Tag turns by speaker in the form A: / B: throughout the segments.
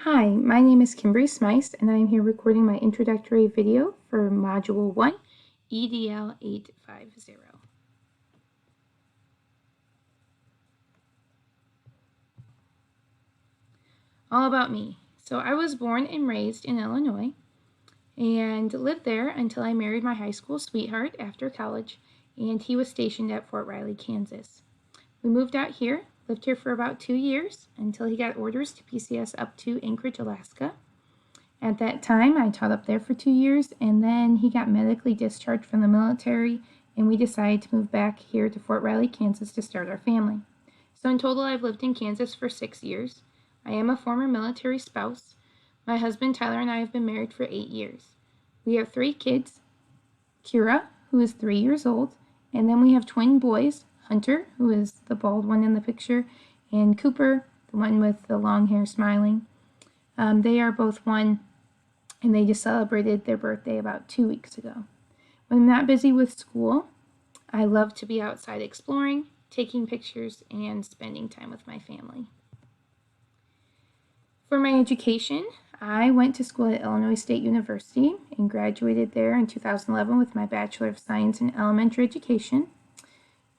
A: Hi, my name is Kimberly Smice, and I am here recording my introductory video for Module 1, EDL 850. All about me. So I was born and raised in Illinois and lived there until I married my high school sweetheart after college, and he was stationed at Fort Riley, Kansas. We moved out here, lived here for about 2 years until he got orders to PCS up to Anchorage, Alaska. At that time, I taught up there for 2 years, and then he got medically discharged from the military, and we decided to move back here to Fort Riley, Kansas to start our family. So in total, I've lived in Kansas for 6 years. I am a former military spouse. My husband Tyler and I have been married for 8 years. We have 3 kids, Kira, who is 3 years old, and then we have twin boys, Hunter, who is the bald one in the picture, and Cooper, the one with the long hair smiling. They are both 1, and they just celebrated their birthday about 2 weeks ago. When I'm not busy with school, I love to be outside exploring, taking pictures, and spending time with my family. For my education, I went to school at Illinois State University and graduated there in 2011 with my Bachelor of Science in Elementary Education.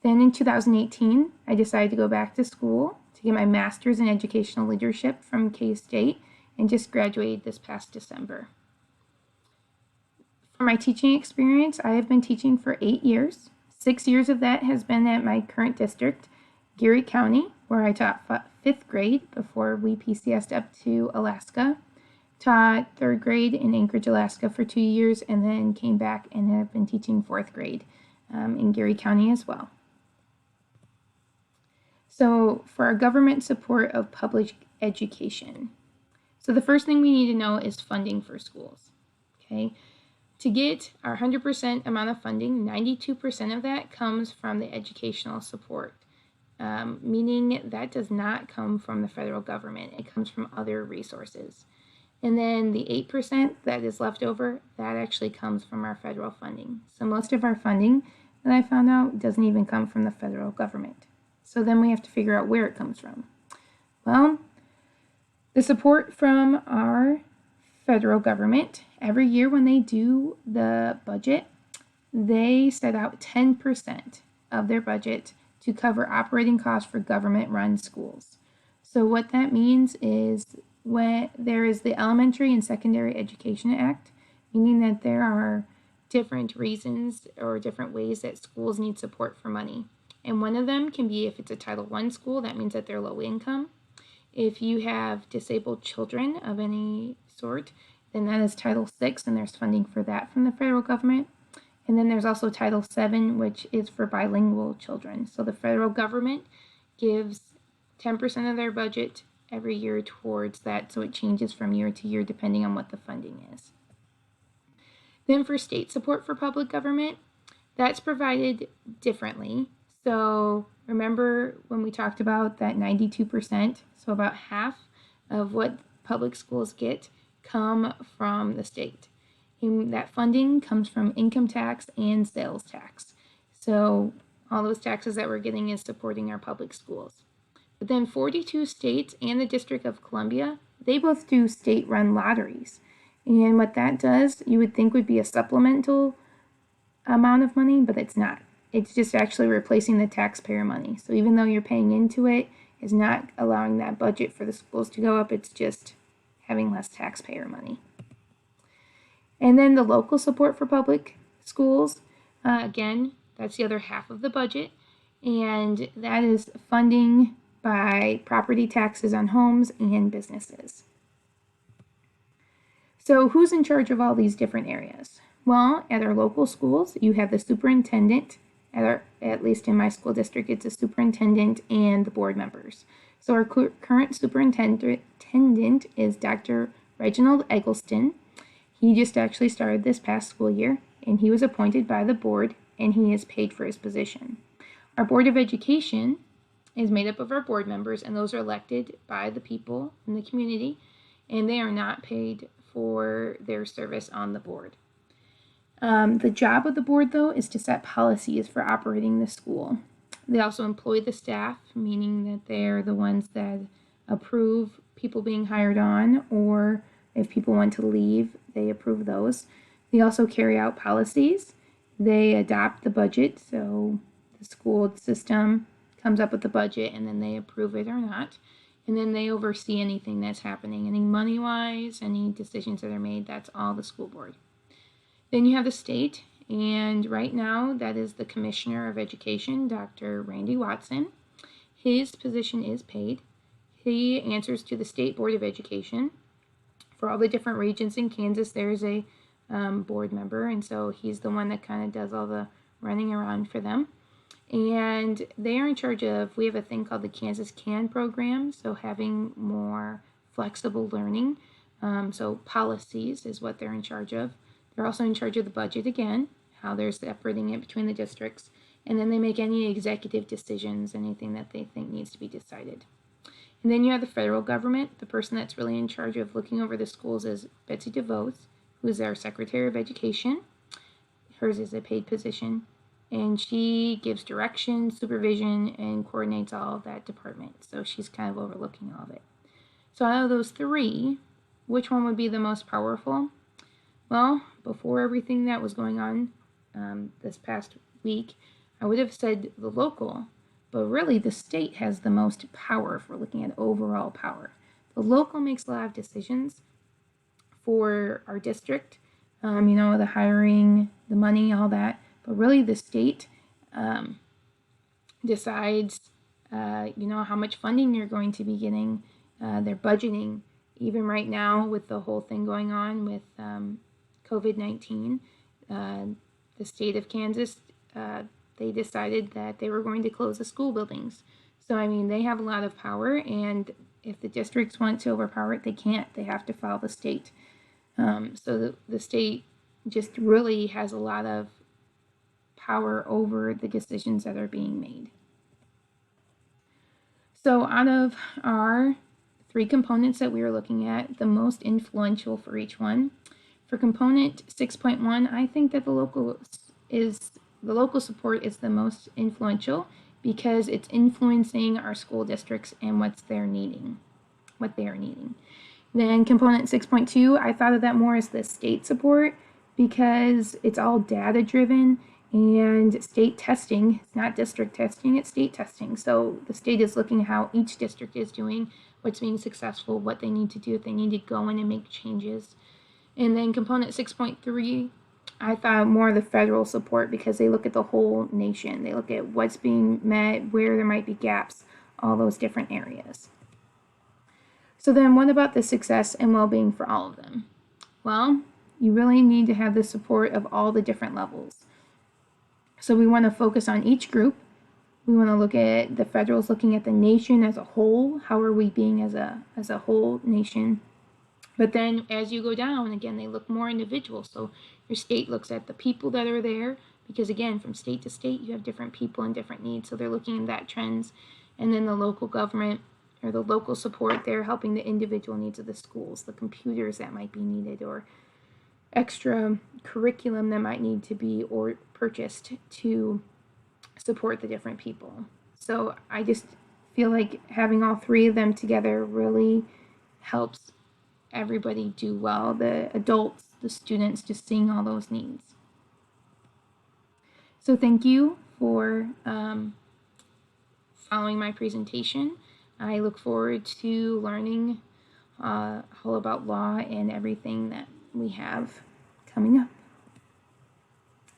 A: Then in 2018, I decided to go back to school to get my Master's in Educational Leadership from K-State and just graduated this past December. For my teaching experience, I have been teaching for 8 years. 6 years of that has been at my current district, Geary County, where I taught 5th grade before we PCSed up to Alaska. Taught 3rd grade in Anchorage, Alaska for 2 years, and then came back and have been teaching 4th grade in Geary County as well. So for our government support of public education. So the first thing we need to know is funding for schools, okay? To get our 100% amount of funding, 92% of that comes from the educational support, meaning that does not come from the federal government. It comes from other resources. And then the 8% that is left over, that actually comes from our federal funding. So most of our funding that I found out doesn't even come from the federal government. So then we have to figure out where it comes from. Well, the support from our federal government, every year when they do the budget, they set out 10% of their budget to cover operating costs for government-run schools. So what that means is when there is the Elementary and Secondary Education Act, meaning that there are different reasons or different ways that schools need support for money. And one of them can be if it's a Title I school, that means that they're low income. If you have disabled children of any sort, then that is Title VI, and there's funding for that from the federal government. And then there's also Title VII, which is for bilingual children. So the federal government gives 10% of their budget every year towards that, so it changes from year to year depending on what the funding is. Then for state support for public government, that's provided differently. So remember when we talked about that 92%, so about half of what public schools get come from the state. And that funding comes from income tax and sales tax. So all those taxes that we're getting is supporting our public schools. But then 42 states and the District of Columbia, they both do state-run lotteries. And what that does, you would think would be a supplemental amount of money, but it's not. It's just actually replacing the taxpayer money. So even though you're paying into it, it's not allowing that budget for the schools to go up. It's just having less taxpayer money. And then the local support for public schools, again, that's the other half of the budget. And that is funding by property taxes on homes and businesses. So who's in charge of all these different areas? Well, at our local schools, you have the superintendent. At least in my school district, it's a superintendent and the board members. So our current superintendent is Dr. Reginald Eggleston. He just actually started this past school year, and he was appointed by the board, and he is paid for his position. Our Board of Education is made up of our board members, and those are elected by the people in the community, and they are not paid for their service on the board. The job of the board, though, is to set policies for operating the school. They also employ the staff, meaning that they're the ones that approve people being hired on, or if people want to leave, they approve those. They also carry out policies. They adopt the budget, so the school system comes up with the budget and then they approve it or not. And then they oversee anything that's happening, any money-wise, any decisions that are made, that's all the school board. Then you have the state, and right now that is the Commissioner of Education, Dr. Randy Watson. His position is paid. He answers to the State Board of Education. For all the different regions in Kansas, there's a board member, and so he's the one that kind of does all the running around for them. And they are in charge of, we have a thing called the Kansas CAN program, so having more flexible learning. So policies is what they're in charge of. They're also in charge of the budget again, how they're separating it between the districts. And then they make any executive decisions, anything that they think needs to be decided. And then you have the federal government. The person that's really in charge of looking over the schools is Betsy DeVos, who is our Secretary of Education. Hers is a paid position. And she gives direction, supervision, and coordinates all of that department. So she's kind of overlooking all of it. So out of those three, which one would be the most powerful? Well, before everything that was going on this past week, I would have said the local, but really the state has the most power if we're looking at overall power. The local makes a lot of decisions for our district, the hiring, the money, all that. But really the state decides, how much funding you're going to be getting. They're budgeting. Even right now with the whole thing going on with COVID-19, the state of Kansas, they decided that they were going to close the school buildings. So, they have a lot of power, and if the districts want to overpower it, they can't. They have to follow the state. So the state just really has a lot of power over the decisions that are being made. So out of our three components that we were looking at, the most influential for each one, for component 6.1, I think that the local support is the most influential because it's influencing our school districts and what they are needing. Then component 6.2, I thought of that more as the state support because it's all data driven and state testing. It's not district testing, it's state testing. So the state is looking at how each district is doing, what's being successful, what they need to do, if they need to go in and make changes. And then component 6.3, I thought more of the federal support because they look at the whole nation. They look at what's being met, where there might be gaps, all those different areas. So then what about the success and well-being for all of them? Well, you really need to have the support of all the different levels. So we want to focus on each group. We want to look at the federals looking at the nation as a whole. How are we being as a whole nation? But then as you go down, again, they look more individual. So your state looks at the people that are there because, again, from state to state, you have different people and different needs. So they're looking at that trends. And then the local government or the local support, they're helping the individual needs of the schools, the computers that might be needed or extra curriculum that might need to be or purchased to support the different people. So I just feel like having all three of them together really helps everybody do well. The adults, the students, just seeing all those needs. So thank you for following my presentation. I look forward to learning all about law and everything that we have coming up.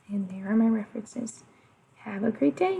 A: And there are my references. Have a great day.